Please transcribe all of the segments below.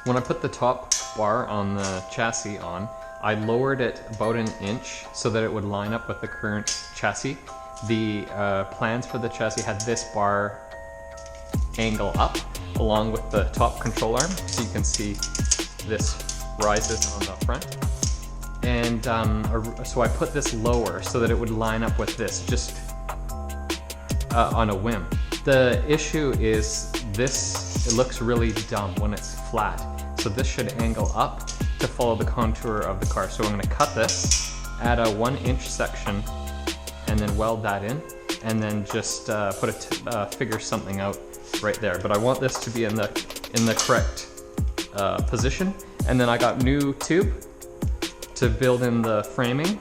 When I put the top bar on the chassis on, I lowered it about an inch so that it would line up with the current chassis. The plans for the chassis had this bar angle up along with the top control arm, so you can see this rises on the front. And so I put this lower so that it would line up with this, just on a whim. The issue is this, it looks really dumb when it's flat. So this should angle up to follow the contour of the car. So I'm going to cut this, add a 1-inch section, and then weld that in, and then just figure something out right there. But I want this to be in the correct position. And then I got new tube to build in the framing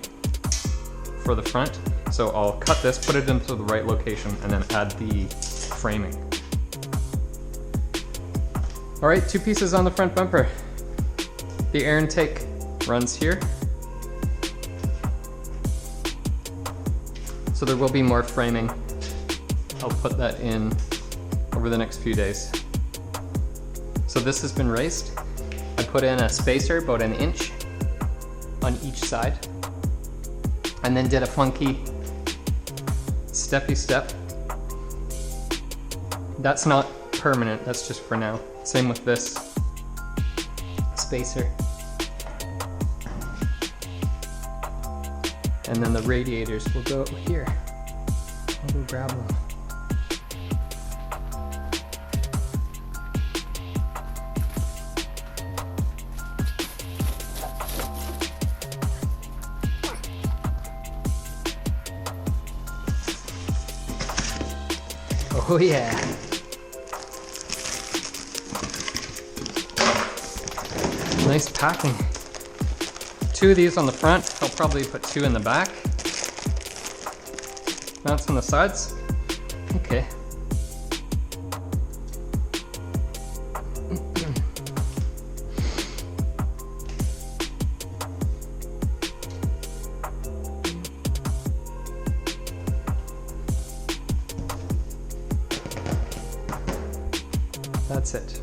for the front. So I'll cut this, put it into the right location, and then add the framing. All right, 2 pieces on the front bumper. The air intake runs here. So there will be more framing. I'll put that in over the next few days. So this has been raised. I put in a spacer about 1 inch on each side, and then did a funky steppy step. That's not permanent, that's just for now. Same with this spacer. And then the radiators will go here. I'll go grab them. Oh yeah. Nice packing. 2 of these on the front. I'll probably put 2 in the back. Mounts on the sides. Okay. That's it.